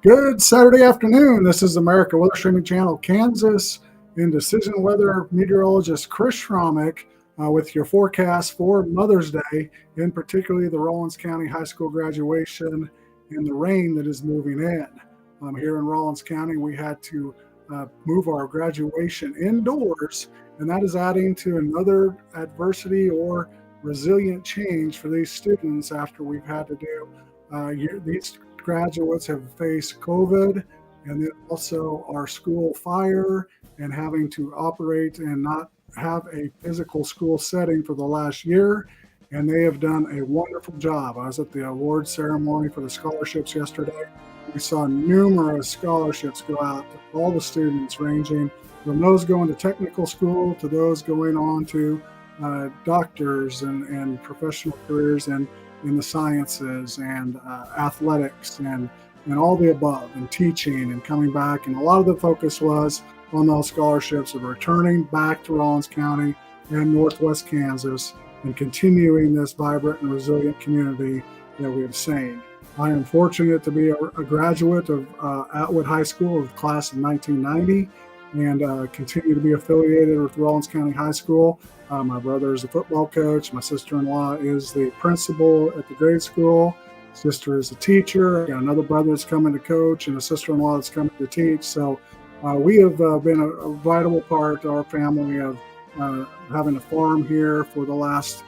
Good Saturday afternoon. This is America Weather Streaming Channel, Kansas, and Decision Weather meteorologist Chris Schromick with your forecast for Mother's Day, in particularly the Rawlins County High School graduation and the rain that is moving in. Here in Rawlins County, we had to move our graduation indoors, and that is adding to another adversity or resilient change for these students after we've had to do these graduates have faced COVID and then also our school fire and having to operate and not have a physical school setting for the last year. And they have done a wonderful job. I was at the award ceremony for the scholarships yesterday. We saw numerous scholarships go out to all the students, ranging from those going to technical school to those going on to doctors and professional careers in the sciences and athletics and all the above, and teaching and coming back. And a lot of the focus was on those scholarships of returning back to Rawlins County and Northwest Kansas and continuing this vibrant and resilient community that we have seen. I am fortunate to be a graduate of Atwood High School of the class of 1990 and continue to be affiliated with Rawlins County High School. My brother is a football coach. My sister-in-law is the principal at the grade school. Sister is a teacher. I got another brother that's coming to coach and a sister-in-law that's coming to teach. So we have been a vital part of our family of having a farm here for the last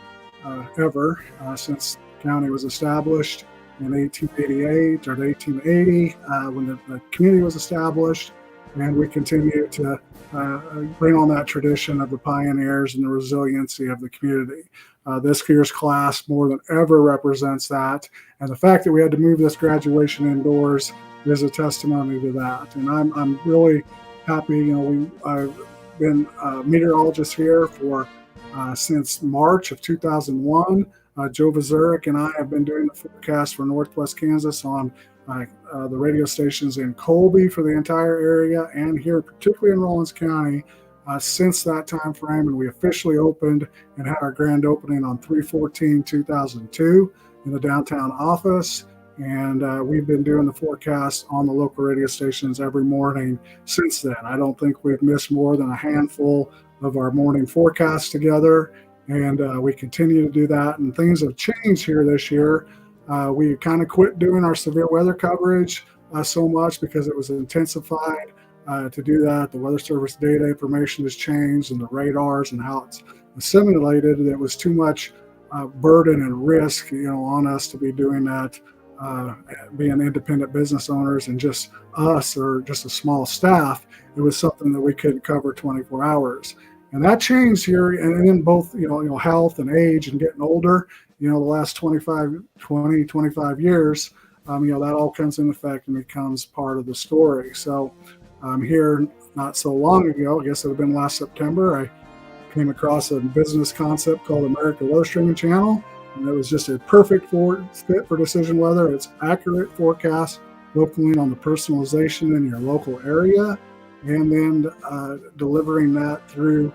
ever since the county was established in 1888 or 1880 when the community was established. And we continue to bring on that tradition of the pioneers and the resiliency of the community. This year's class more than ever represents that. And the fact that we had to move this graduation indoors is a testimony to that. And I'm really happy. I've been a meteorologist here for since March of 2001. Joe Vazurek and I have been doing the forecast for Northwest Kansas on the radio stations in Colby for the entire area and here, particularly in Rawlins County, since that time frame. And we officially opened and had our grand opening on 3/14/2002 in the downtown office. And we've been doing the forecast on the local radio stations every morning since then. I don't think we've missed more than a handful of our morning forecasts together. And we continue to do that. And things have changed here this year. We kind of quit doing our severe weather coverage so much because it was intensified to do that. The Weather Service data information has changed and the radars and how it's assimilated. It was too much burden and risk, on us to be doing that, being independent business owners and just us or just a small staff. It was something that we couldn't cover 24 hours. And that changed here, and in both, health and age and getting older, the last 25 years, that all comes into effect and becomes part of the story. So here not so long ago, I guess it would have been last September, I came across a business concept called America Weather Streaming Channel, and it was just a perfect fit for Decision Weather. It's accurate forecast locally on the personalization in your local area, and then delivering that through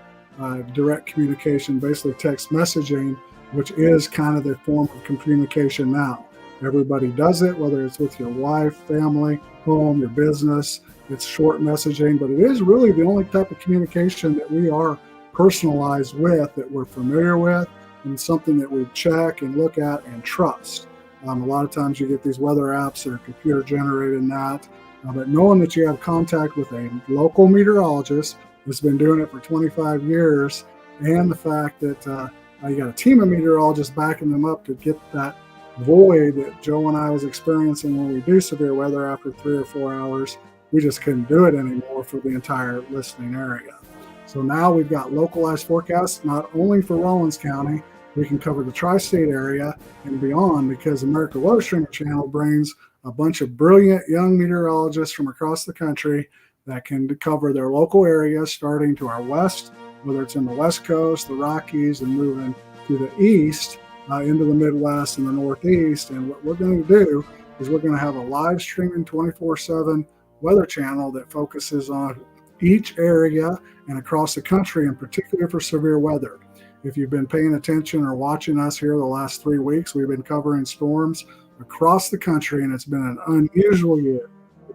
direct communication, basically text messaging, which is kind of the form of communication now. Everybody does it, whether it's with your wife, family, home, your business. It's short messaging, but it is really the only type of communication that we are personalized with, that we're familiar with, and something that we check and look at and trust. A lot of times you get these weather apps that are computer generated and that, but knowing that you have contact with a local meteorologist who's been doing it for 25 years, and the fact that you got a team of meteorologists backing them up to get that void that Joe and I was experiencing when we do severe weather after 3 or 4 hours. We just couldn't do it anymore for the entire listening area. So now we've got localized forecasts, not only for Rawlins County, we can cover the tri-state area and beyond, because America Weather Streaming Channel brings a bunch of brilliant young meteorologists from across the country that can cover their local areas, starting to our west, whether it's in the West Coast, the Rockies, and moving to the east, into the Midwest and the Northeast. And what we're going to do is we're going to have a live streaming 24/7 weather channel that focuses on each area and across the country, in particular for severe weather. If you've been paying attention or watching us here the last 3 weeks, we've been covering storms across the country, and it's been an unusual year.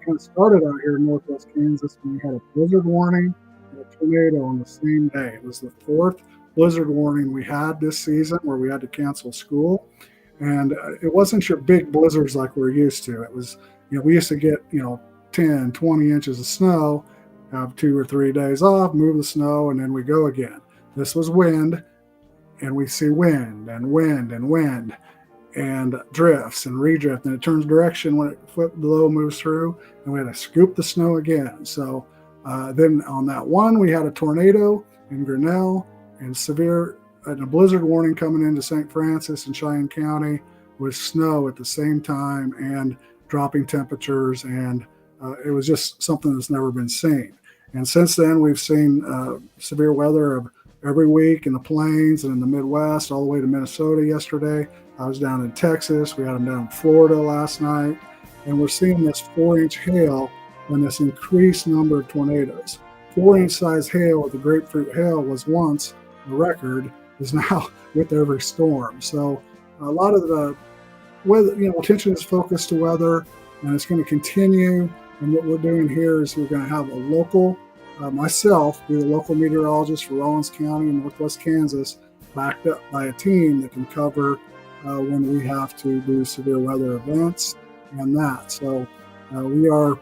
kind of started out here in northwest Kansas when we had a blizzard warning and a tornado on the same day. It was the fourth blizzard warning we had this season where we had to cancel school. And it wasn't your big blizzards like we're used to. It was, we used to get, 10, 20 inches of snow, have 2 or 3 days off, move the snow, and then we go again. This was wind, and we see wind and wind and wind and drifts and redrift, and it turns direction when the low moves through, and we had to scoop the snow again. So then on that one, we had a tornado in Grinnell and a blizzard warning coming into St. Francis and Cheyenne County with snow at the same time and dropping temperatures, and it was just something that's never been seen. And since then, we've seen severe weather of every week in the plains and in the Midwest, all the way to Minnesota yesterday. I was down in Texas. We had them down in Florida last night. And we're seeing this 4-inch hail and this increased number of tornadoes. 4-inch size hail with the grapefruit hail was once a record, is now with every storm. So a lot of the weather, attention is focused to weather, and it's going to continue. And what we're doing here is we're going to have a local, myself, be the local meteorologist for Rawlins County in northwest Kansas, backed up by a team that can cover when we have to do severe weather events and that. So we are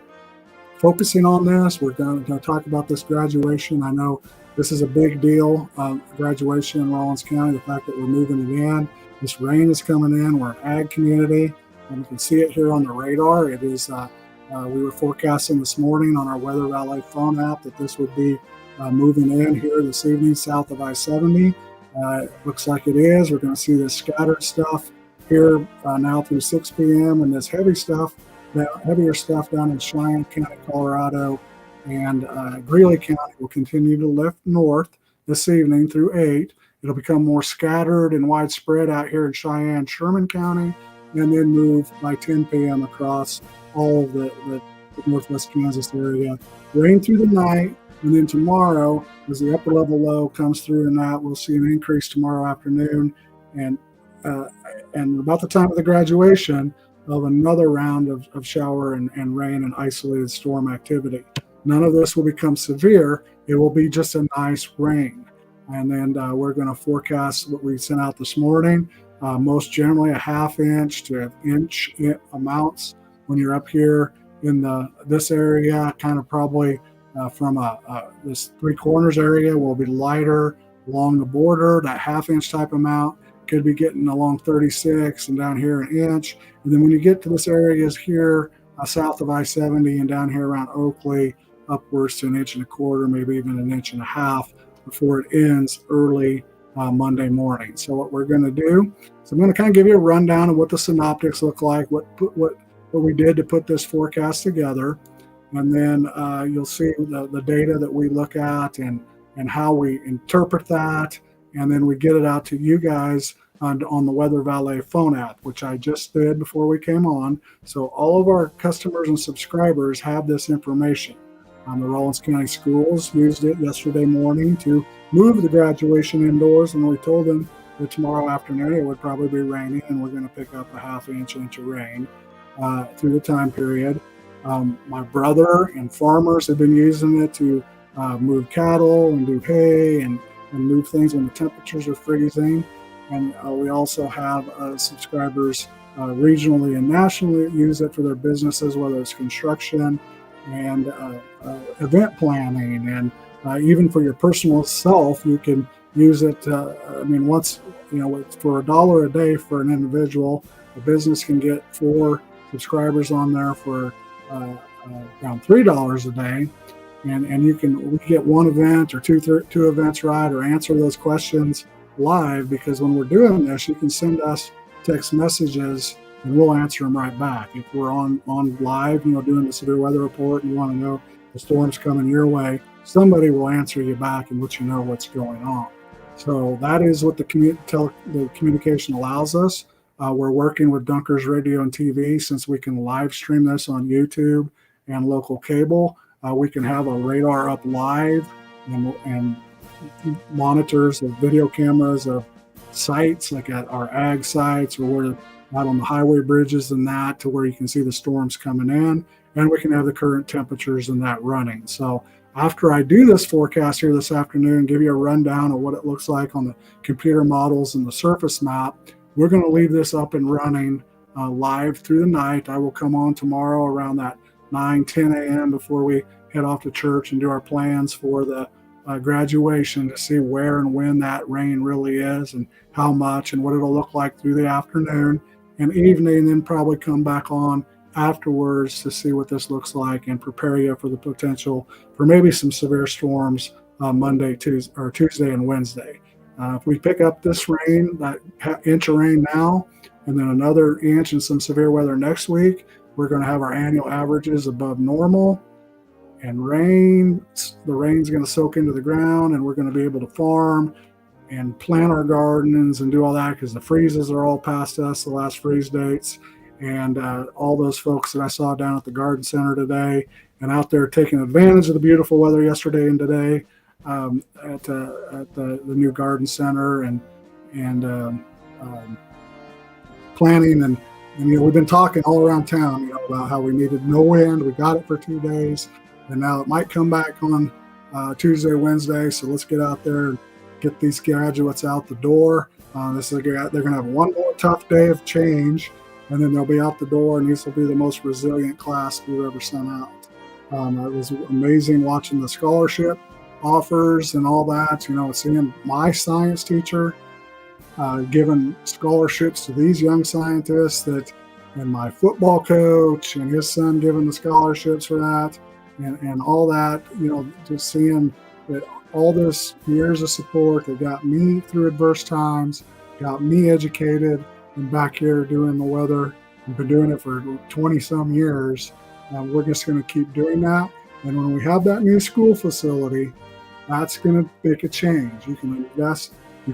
focusing on this. We're going to talk about this graduation. I know this is a big deal, graduation in Rawlins County, the fact that we're moving it in. This rain is coming in. We're an ag community, and you can see it here on the radar. It is we were forecasting this morning on our Weather Valley phone app that this would be moving in here this evening south of I-70. Looks like it is. We're going to see this scattered stuff here now through 6 p.m. and this heavier stuff down in Cheyenne County, Colorado, and Greeley County will continue to lift north this evening through 8. It'll become more scattered and widespread out here in Cheyenne, Sherman County, and then move by 10 p.m. across all of the northwest Kansas area. Rain through the night, and then tomorrow, as the upper level low comes through and that, we'll see an increase tomorrow afternoon, and about the time of the graduation of another round of shower and rain and isolated storm activity. None of this will become severe. It will be just a nice rain. And then we're going to forecast what we sent out this morning, most generally a ½ inch to an inch amounts when you're up here in this area, kind of probably from this three corners area will be lighter along the border. That ½ inch type amount could be getting along 36 and down here an inch. And then when you get to this areas here south of I-70 and down here around Oakley, upwards to 1.25 inches, maybe even 1.5 inches before it ends early Monday morning. So what we're going to do is I'm going to kind of give you a rundown of what the synoptics look like, what we did to put this forecast together, and then you'll see the data that we look at and how we interpret that, and then we get it out to you guys on the Weather Valley phone app, which I just did before we came on. So all of our customers and subscribers have this information. The Rawlins County Schools used it yesterday morning to move the graduation indoors, and we told them that tomorrow afternoon it would probably be raining, and we're going to pick up a ½ inch of rain through the time period. My brother and farmers have been using it to move cattle and do hay and move things when the temperatures are freezing. And we also have subscribers regionally and nationally that use it for their businesses, whether it's construction and event planning, and even for your personal self, you can use it. Once, for $1 a day for an individual, a business can get 4 subscribers on there for around $3 a day, and we get one event or two events right, or answer those questions live, because when we're doing this, you can send us text messages and we'll answer them right back. If we're on live, doing the severe weather report, and you want to know the storm's coming your way, somebody will answer you back and let you know what's going on. So that is what the communication allows us. We're working with Dunkers Radio and TV, since we can live stream this on YouTube and local cable. We can have a radar up live and monitors of video cameras of sites, like at our ag sites, or we're out on the highway bridges and that, to where you can see the storms coming in. and we can have the current temperatures and that running. So after I do this forecast here this afternoon, give you a rundown of what it looks like on the computer models and the surface map, we're going to leave this up and running live through the night. I will come on tomorrow around that 9-10 a.m. before we head off to church and do our plans for the graduation to see where and when that rain really is and how much and what it'll look like through the afternoon and evening, then probably come back on afterwards to see what this looks like and prepare you for the potential for maybe some severe storms Monday, Tuesday, and Wednesday. If we pick up this rain, that inch of rain now, and then another inch and some severe weather next week, we're going to have our annual averages above normal. And the rain's going to soak into the ground, and we're going to be able to farm and plant our gardens and do all that because the freezes are all past us, the last freeze dates. And all those folks that I saw down at the garden center today and out there taking advantage of the beautiful weather yesterday and today at the new garden center and planting and we've been talking all around town about how we needed no wind. We got it for 2 days, and now it might come back on Tuesday, Wednesday. So let's get out there and get these graduates out the door. They're going to have one more tough day of change, and then they'll be out the door, and these will be the most resilient class we've ever sent out. It was amazing watching the scholarship offers and all that, seeing my science teacher giving scholarships to these young scientists and my football coach and his son giving the scholarships for that and all that, just seeing that all this years of support that got me through adverse times, got me educated and back here doing the weather. We've been doing it for 20 some years. We're just going to keep doing that. And when we have that new school facility, that's going to make a change. You can invest. I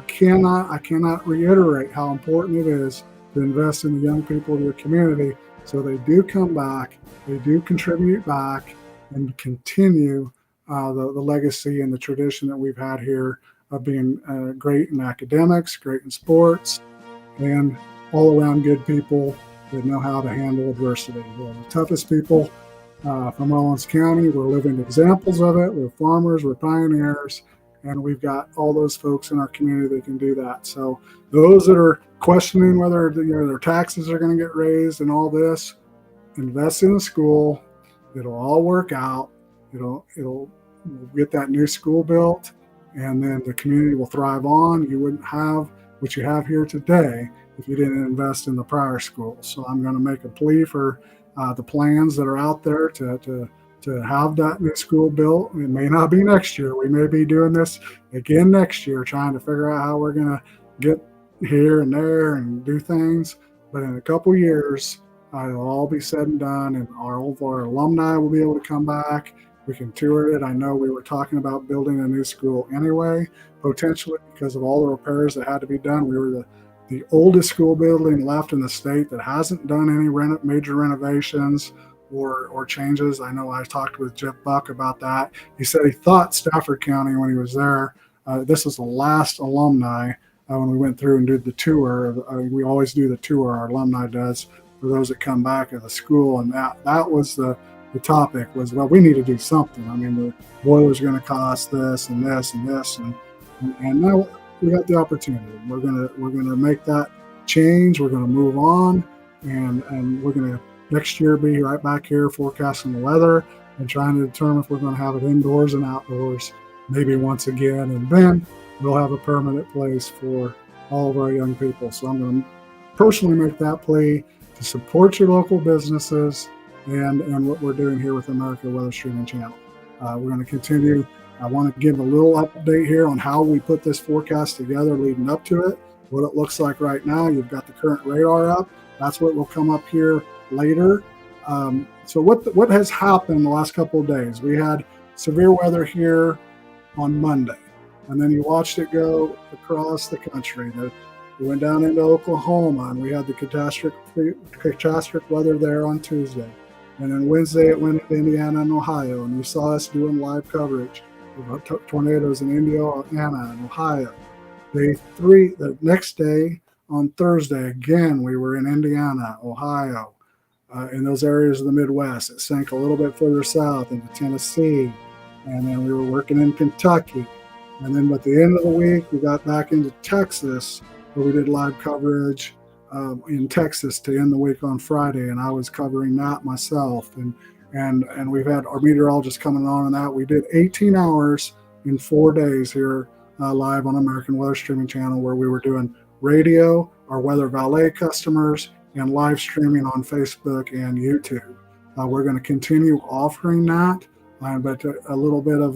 cannot reiterate how important it is to invest in the young people of your community so they do come back, they do contribute back and continue the legacy and the tradition that we've had here of being great in academics, great in sports, and all around good people that know how to handle adversity. We're the toughest people from Rawlins County. We're living examples of it. We're farmers, we're pioneers, and we've got all those folks in our community that can do that. So those that are questioning whether their taxes are going to get raised and all this, invest in the school. It'll all work out. We'll get that new school built, and then the community will thrive on. You wouldn't have what you have here today if you didn't invest in the prior school. So I'm going to make a plea for the plans that are out there to have that new school built. It may not be next year. We may be doing this again next year, trying to figure out how we're going to get here and there and do things. But in a couple years, it'll all be said and done, and our alumni will be able to come back. We can tour it. I know we were talking about building a new school anyway, potentially because of all the repairs that had to be done. We were the oldest school building left in the state that hasn't done any major renovations or changes. I know I talked with Jeff Buck about that. He said he thought Stafford County when he was there. This is the last alumni when we went through and did the tour. We always do the tour, our alumni does, for those that come back at the school. And that was the topic was, well, we need to do something. I mean, the boiler's going to cost this and this and this. And now we got the opportunity. We're gonna make that change. We're going to move on. And we're going to next year be right back here forecasting the weather and trying to determine if we're going to have it indoors and outdoors maybe once again. And then we'll have a permanent place for all of our young people. So I'm going to personally make that plea to support your local businesses and what we're doing here with America Weather Streaming Channel. We're going to continue. I want to give a little update here on how we put this forecast together leading up to it, what it looks like right now. You've got the current radar up. That's what will come up here later. So what has happened the last couple of days? We had severe weather here on Monday, and then you watched it go across the country. We went down into Oklahoma, and we had the catastrophic weather there on Tuesday. And then Wednesday it went into Indiana and Ohio, and you saw us doing live coverage of tornadoes in Indiana and Ohio. Day 3, the next day on Thursday, again, we were in Indiana, Ohio, in those areas of the Midwest. It sank a little bit further south into Tennessee, and then we were working in Kentucky. And then at the end of the week, we got back into Texas, where we did live coverage in Texas to end the week on Friday, and I was covering that myself. And we've had our meteorologists coming on and that. We did 18 hours in 4 days here live on American Weather Streaming Channel, where we were doing radio, our Weather Valet customers, and live streaming on Facebook and YouTube. We're going to continue offering that, but a little bit of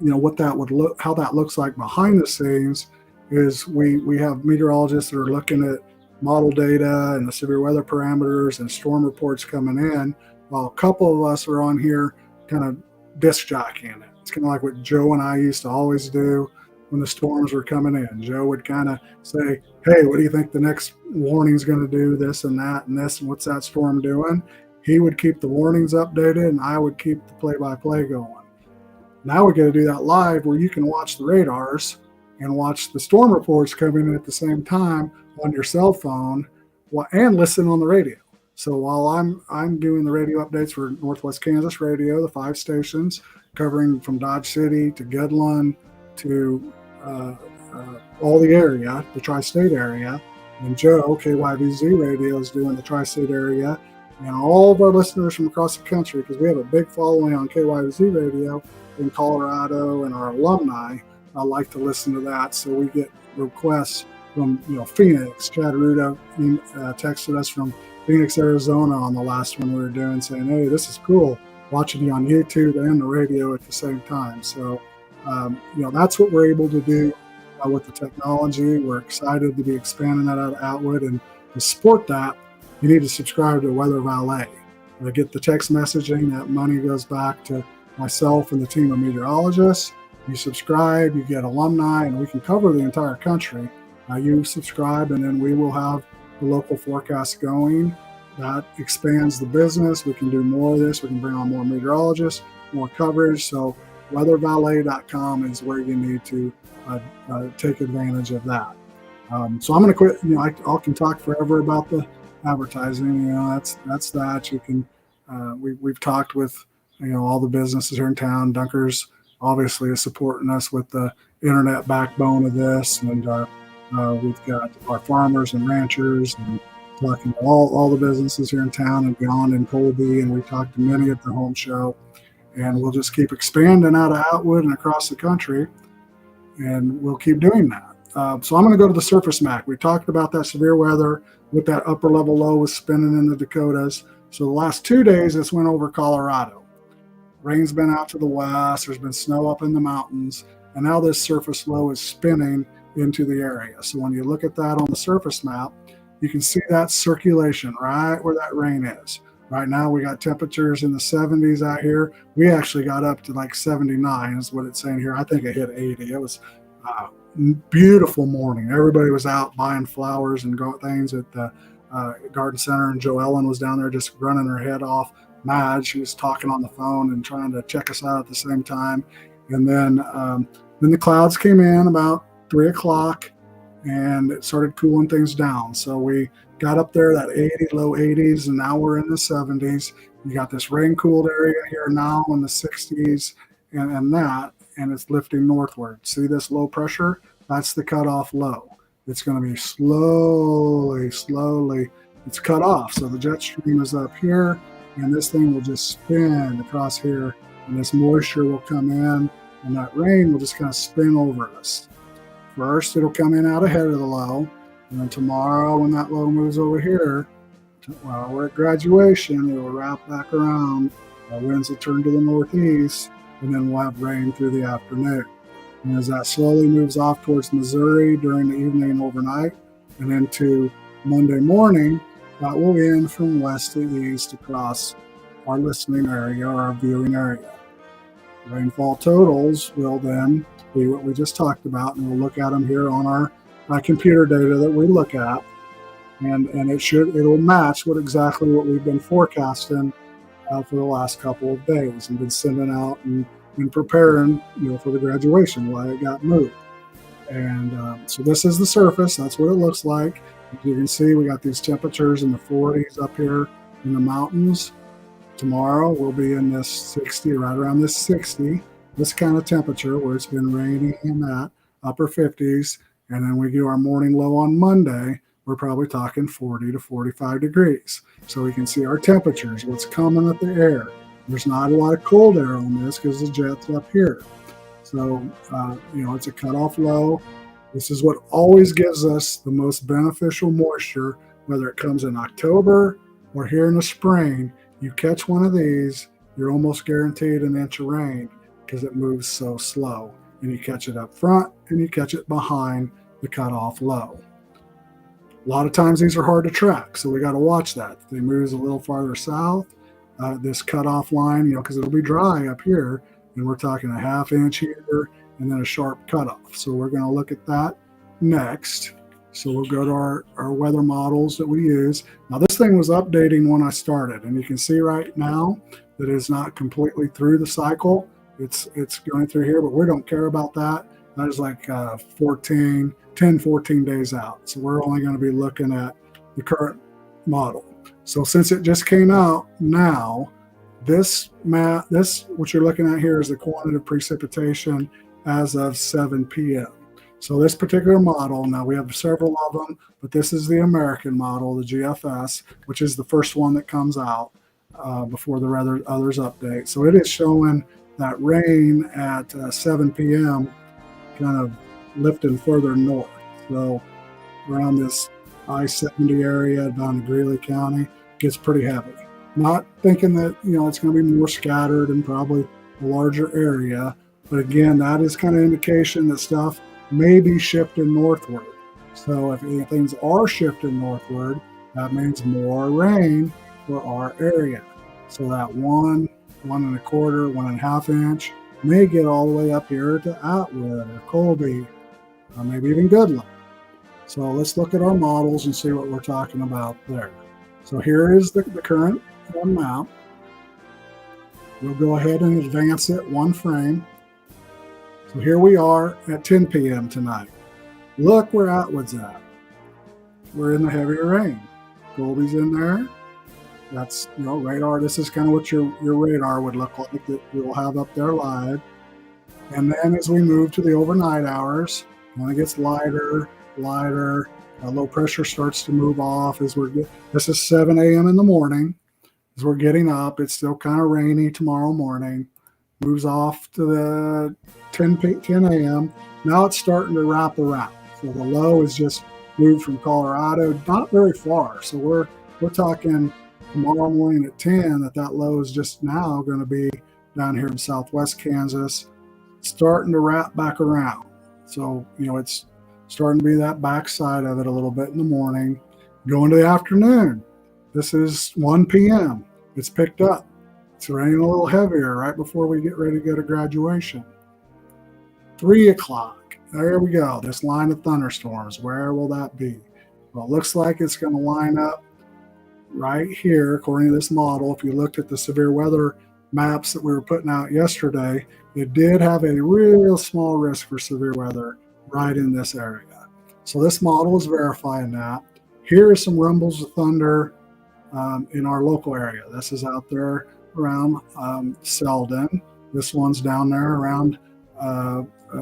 what that would look, how that looks like behind the scenes is we have meteorologists that are looking at model data and the severe weather parameters and storm reports coming in, while a couple of us are on here kind of disc jockeying it. It's kind of like what Joe and I used to always do when the storms were coming in. Joe would kind of say, hey, what do you think the next warning's going to do, this and that and this, and what's that storm doing? He would keep the warnings updated, and I would keep the play-by-play going. Now we got to do that live, where you can watch the radars and watch the storm reports coming in at the same time on your cell phone and listen on the radio. So while I'm doing the radio updates for Northwest Kansas Radio, the 5 stations covering from Dodge City to Goodland to all the area, the tri-state area, and Joe, KYVZ Radio, is doing the tri-state area, and all of our listeners from across the country, because we have a big following on KYVZ Radio in Colorado, and our alumni like to listen to that. So we get requests from Phoenix. Chad Ruda texted us from Phoenix, Arizona on the last one we were doing, saying, hey, this is cool, watching you on YouTube and the radio at the same time. So that's what we're able to do with the technology. We're excited to be expanding that out of Atwood, and to support that, you need to subscribe to Weather Valet. To get the text messaging, that money goes back to myself and the team of meteorologists. You subscribe, you get alumni, and we can cover the entire country. You subscribe, and then we will have the local forecast going. That expands the business. We can do more of this. We can bring on more meteorologists, more coverage. So weathervalet.com is where you need to take advantage of that. So I'm going to quit. I can talk forever about the advertising. That's that. You can. We've talked with all the businesses here in town. Dunker's obviously is supporting us with the internet backbone of this, and we've got our farmers and ranchers, and talking to all the businesses here in town and beyond in Colby, and we talked to many at the home show, and we'll just keep expanding out of Atwood and across the country, and we'll keep doing that. So I'm going to go to the surface map. We talked about that severe weather with that upper level low was spinning in the Dakotas. So the last 2 days, it's went over Colorado. Rain's been out to the west. There's been snow up in the mountains. And now this surface low is spinning into the area. So when you look at that on the surface map, you can see that circulation right where that rain is. Right now, we got temperatures in the 70s out here. We actually got up to like 79 is what it's saying here. I think it hit 80. It was a beautiful morning. Everybody was out buying flowers and things at the garden center, and Jo Ellen was down there just running her head off mad. She was talking on the phone and trying to check us out at the same time. And then the clouds came in about 3 o'clock, and it started cooling things down. So we got up there, that 80, low 80s, and now we're in the 70s. You got this rain-cooled area here now in the 60s, and it's lifting northward. See this low pressure? That's the cutoff low. It's going to be slowly, it's cut off. So the jet stream is up here, and this thing will just spin across here, and this moisture will come in, and that rain will just kind of spin over us. First, it'll come in out ahead of the low, and then tomorrow when that low moves over here, we're at graduation, it will wrap back around. Our winds will turn to the northeast, and then we'll have rain through the afternoon. And as that slowly moves off towards Missouri during the evening and overnight, and into Monday morning, that will end from west to east across our listening area or our viewing area. Rainfall totals will then be what we just talked about, and we'll look at them here on our computer data that we look at, and it'll match exactly what we've been forecasting for the last couple of days and been sending out and preparing for the graduation, why it got moved. And so this is the surface. That's what it looks like. As you can see, we got these temperatures in the 40s up here in the mountains. Tomorrow we'll be in this 60, right around this 60, this kind of temperature where it's been raining in that upper 50s. And then we do our morning low on Monday. We're probably talking 40 to 45 degrees. So we can see our temperatures, what's coming with the air. There's not a lot of cold air on this because the jet's up here. So, it's a cutoff low. This is what always gives us the most beneficial moisture, whether it comes in October or here in the spring. You catch one of these, you're almost guaranteed an inch of rain because it moves so slow. And you catch it up front and you catch it behind the cutoff low. A lot of times these are hard to track, so we got to watch that. If they move a little farther south, this cutoff line, because it'll be dry up here, and we're talking a half inch here and then a sharp cutoff. So we're going to look at that next. So we'll go to our weather models that we use. Now this thing was updating when I started, and you can see right now that it's not completely through the cycle. It's going through here, but we don't care about that. That is like 10, 14 days out. So we're only going to be looking at the current model. So since it just came out now, this what you're looking at here is the quantitative precipitation as of 7 p.m. So this particular model, now we have several of them, but this is the American model, the GFS, which is the first one that comes out before the others update. So it is showing that rain at 7 p.m. kind of lifting further north. So around this I-70 area down to Greeley County gets pretty heavy. Not thinking that, it's going to be more scattered and probably a larger area. But again, that is kind of indication that stuff may be shifting northward. So if things are shifting northward, that means more rain for our area. So that 1.25, 1.5 inch may get all the way up here to Atwood or Colby, or maybe even Goodland. So let's look at our models and see what we're talking about there. So here is the current map. We'll go ahead and advance it one frame. So here we are at 10 p.m. tonight. Look where Atwood's at. We're in the heavier rain. Colby's in there. That's, radar. This is kind of what your radar would look like that we'll have up there live. And then as we move to the overnight hours, when it gets lighter, low pressure starts to move off this is 7 a.m. in the morning. As we're getting up, it's still kind of rainy tomorrow morning. Moves off to the 10 a.m. Now it's starting to wrap around. So the low is just moved from Colorado, not very far. So we're talking tomorrow morning at 10 that low is just now going to be down here in southwest Kansas, starting to wrap back around. So, it's starting to be that backside of it a little bit in the morning. Going to the afternoon. This is 1 p.m. It's picked up. It's raining a little heavier right before we get ready to go to graduation. 3 o'clock. There we go. This line of thunderstorms. Where will that be? Well, it looks like it's going to line up right here, according to this model. If you looked at the severe weather maps that we were putting out yesterday, it did have a real small risk for severe weather right in this area. So this model is verifying that. Here are some rumbles of thunder in our local area. This is out there around Selden. This one's down there around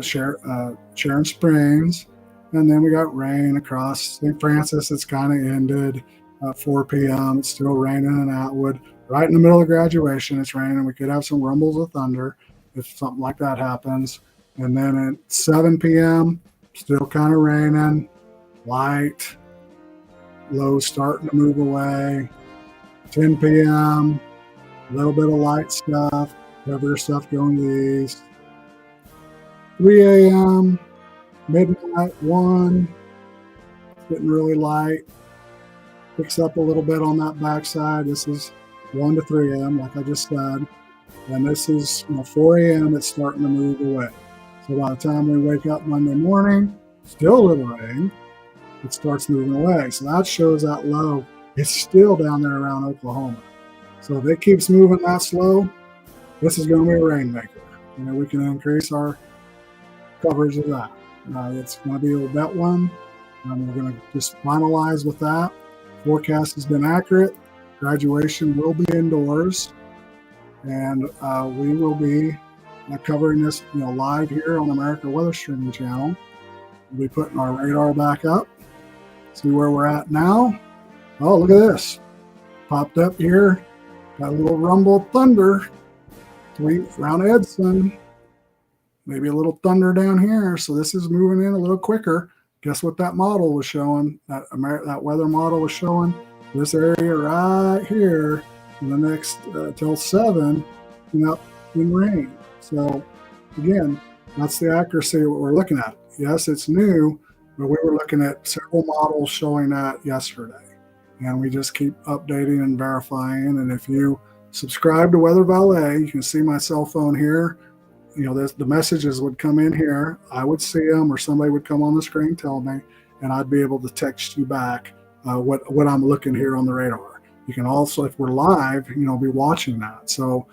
Sharon Springs. And then we got rain across St. Francis. It's kind of ended at 4 p.m. It's still raining in Atwood. Right in the middle of graduation, it's raining. We could have some rumbles of thunder if something like that happens. And then at 7 p.m., still kind of raining, light, lows starting to move away. 10 p.m., a little bit of light stuff, heavier stuff going to the east. 3 a.m., midnight, 1, getting really light. Picks up a little bit on that backside. This is 1 to 3 a.m., like I just said. And this is 4 a.m., it's starting to move away. So by the time we wake up Monday morning, still a little rain, it starts moving away. So that shows that low is still down there around Oklahoma. So if it keeps moving that slow, this is going to be a rainmaker. We can increase our coverage of that. It's going to be a wet one. We're going to just finalize with that. Forecast has been accurate. Graduation will be indoors, and we will be covering this, live here on America Weather Streaming Channel. We'll be putting our radar back up, see where we're at now. Oh, look at this. Popped up here. Got a little rumble thunder around Edson. Maybe a little thunder down here. So this is moving in a little quicker. Guess what that model was showing? That weather model was showing this area right here in the next till 7 up in rain. So again, that's the accuracy of what we're looking at. Yes, it's new, but we were looking at several models showing that yesterday. And we just keep updating and verifying. And if you subscribe to Weather Valet, you can see my cell phone here. The messages would come in here. I would see them, or somebody would come on the screen, tell me, and I'd be able to text you back what I'm looking here on the radar. You can also, if we're live, be watching that. So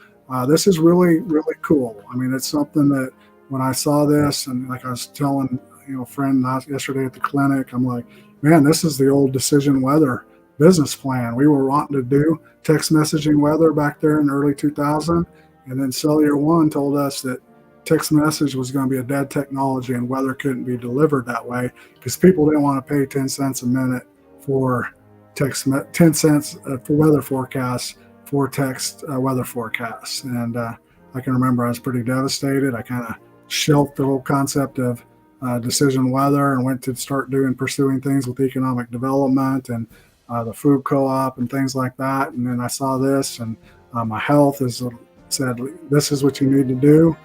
this is really, really cool. I mean, it's something that when I saw this, and like I was telling a friend yesterday at the clinic, I'm like, man, this is the old Decision Weather business plan. We were wanting to do text messaging weather back there in early 2000, and then Cellular One told us that text message was going to be a dead technology and weather couldn't be delivered that way because people didn't want to pay 10 cents a minute for 10 cents for weather forecasts for text weather forecasts. And I can remember I was pretty devastated. I kind of shelved the whole concept of Decision Weather and went to start pursuing things with economic development and the food co-op and things like that. And then I saw this, and my health said, this is what you need to do.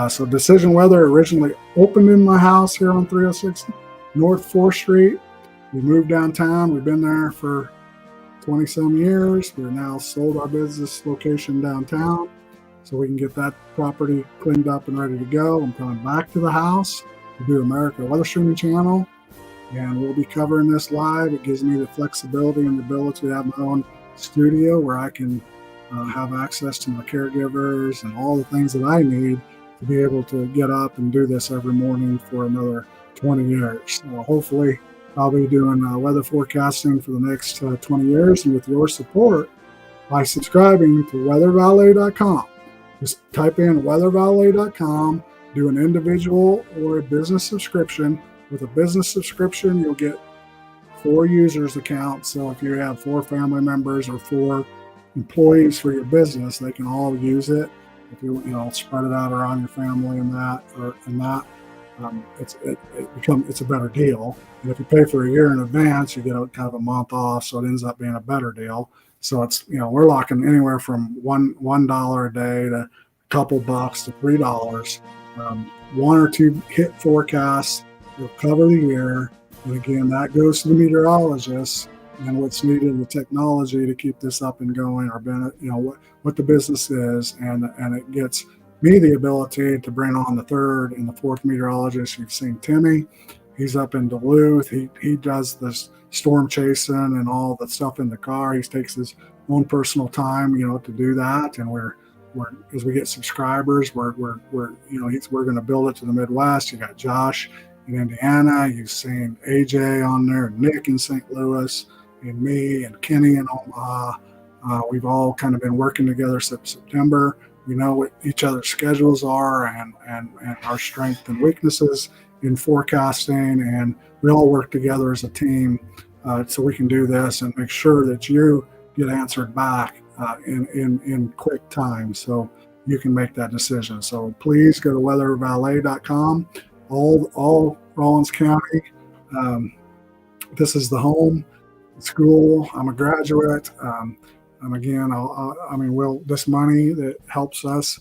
So Decision Weather originally opened in my house here on 306 North 4th Street. We moved downtown. We've been there for 20 some years. We're now sold our business location downtown so we can get that property cleaned up and ready to go. I'm coming back to the house to do America Weather Streaming Channel, and we'll be covering this live. It gives me the flexibility and the ability to have my own studio where I can have access to my caregivers and all the things that I need to be able to get up and do this every morning for another 20 years. So hopefully I'll be doing weather forecasting for the next 20 years, and with your support by subscribing to weathervalet.com. Just type in weathervalet.com, do an individual or a business subscription. With a business subscription, you'll get 4 users account. So if you have 4 family members or 4 employees for your business, they can all use it. If you spread it out around your family it's a better deal. And if you pay for a year in advance, you get kind of a month off, so it ends up being a better deal. So it's we're locking anywhere from $1 a day to a couple bucks to $3. 1 or 2 hit forecasts will cover the year, and again, that goes to the meteorologists and what's needed in the technology to keep this up and going, or what the business is, and it gets me the ability to bring on the 3rd and the 4th meteorologist. You've seen Timmy. He's up in Duluth. He does this storm chasing and all the stuff in the car. He takes his own personal time, to do that. And we're as we get subscribers, we're going to build it to the Midwest. You got Josh in Indiana. You've seen AJ on there, Nick in St. Louis, and me and Kenny in Omaha. We've all kind of been working together since September. We know what each other's schedules are and our strengths and weaknesses in forecasting, and we all work together as a team so we can do this and make sure that you get answered back in quick time so you can make that decision. So please go to weathervalet.com. All Rawlins County. This is the home school. I'm a graduate. This money that helps us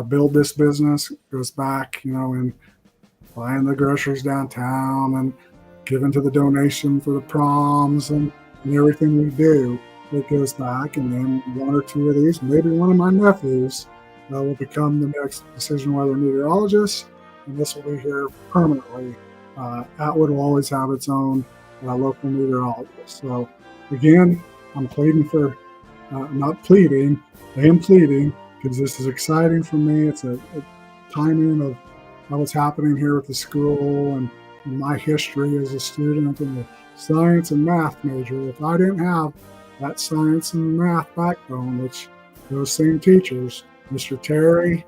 build this business goes back, in buying the groceries downtown and giving to the donation for the proms and everything we do. It goes back, and then 1 or 2 of these, maybe one of my nephews, will become the next Decision Weather meteorologist, and this will be here permanently. Atwood will always have its own local meteorologist. So again, I'm pleading for. Not pleading, I am pleading because this is exciting for me. It's a timing of what's happening here with the school and my history as a student and the science and math major. If I didn't have that science and math backbone, which those same teachers, Mr. Terry,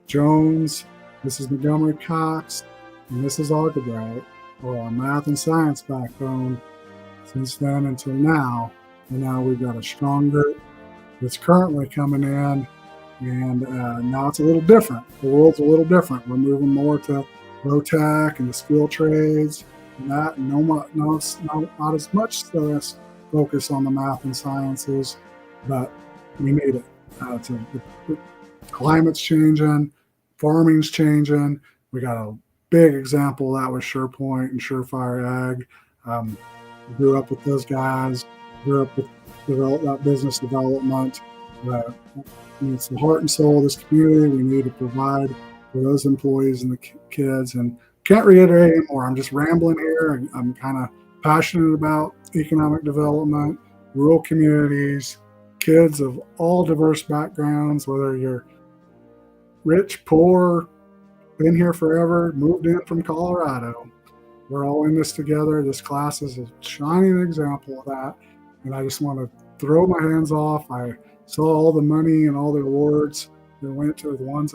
Jones, Mrs. Montgomery Cox, and Mrs. Algebright, are our math and science backbone since then until now. And now we've got a strong group that's currently coming in, and now it's a little different. The world's a little different. We're moving more to low tech and the skill trades and that. And not as much focus on the math and sciences, but we need it. The climate's changing, farming's changing. We got a big example of that with SurePoint and Surefire Ag. Grew up with those guys. Grew up with that business development. It's the heart and soul of this community. We need to provide for those employees and the kids. And can't reiterate anymore. I'm just rambling here. I'm kind of passionate about economic development, rural communities, kids of all diverse backgrounds, whether you're rich, poor, been here forever, moved in from Colorado. We're all in this together. This class is a shining example of that. And I just want to throw my hands off. I saw all the money and all the awards that went to the ones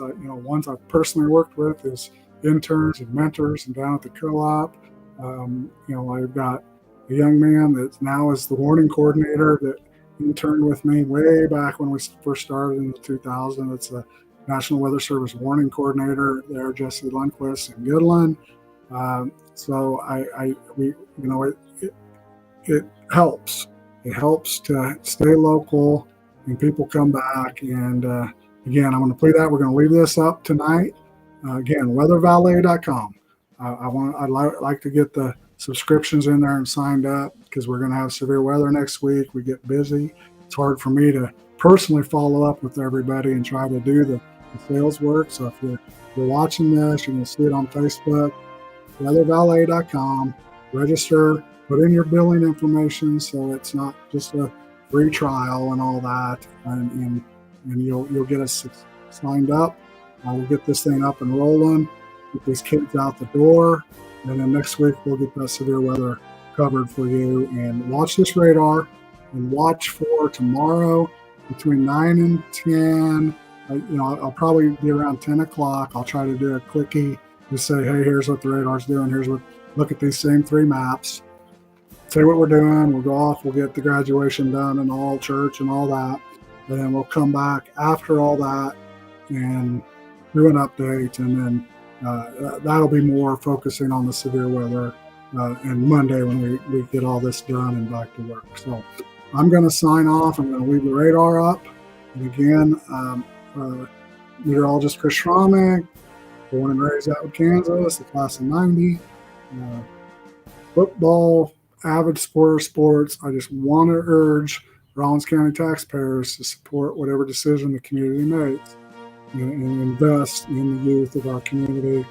I've personally worked with as interns and mentors and down at the co-op. I've got a young man that now is the warning coordinator that interned with me way back when we first started in the 2000s. It's a National Weather Service warning coordinator there, Jesse Lundquist in Goodland. It helps. It helps to stay local and people come back. And again, I'm going to play that. We're going to leave this up tonight. Again, weathervalet.com. I'd like to get the subscriptions in there and signed up because we're going to have severe weather next week. We get busy. It's hard for me to personally follow up with everybody and try to do the sales work. So if you're watching this, you're going to see it on Facebook, weathervalet.com. Register, put in your billing information so it's not just a free trial and all that, and you'll get us signed up. We'll get this thing up and rolling, get these kids out the door, and then next week we'll get that severe weather covered for you. And watch this radar, and watch for tomorrow between 9 and 10. I'll probably be around 10 o'clock. I'll try to do a quickie, just say, hey, here's what the radar's doing. Look at these same three maps. Say what we're doing. We'll go off. We'll get the graduation done and all church and all that. And then we'll come back after all that and do an update. And then that'll be more focusing on the severe weather and Monday when we get all this done and back to work. So I'm going to sign off. I'm going to leave the radar up. And again, meteorologist Chris Schromick, born and raised out in Kansas, the class of 90. Football, avid supporter of sports. I just want to urge Rawlins County taxpayers to support whatever decision the community makes and invest in the youth of our community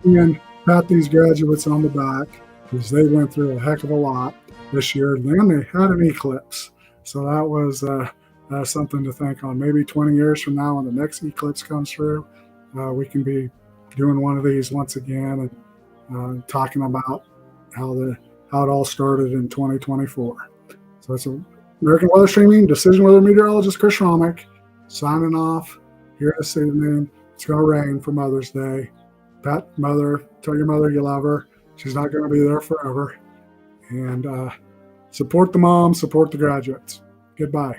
and pat these graduates on the back because they went through a heck of a lot this year. And then they had an eclipse. So that was something to think on. Maybe 20 years from now when the next eclipse comes through, we can be doing one of these once again and talking about how it all started in 2024. So it's American Weather Streaming, Decision Weather Meteorologist Chris Schromick, signing off here this evening. It's going to rain for Mother's Day. Tell your mother you love her. She's not going to be there forever. And support the mom, support the graduates. Goodbye.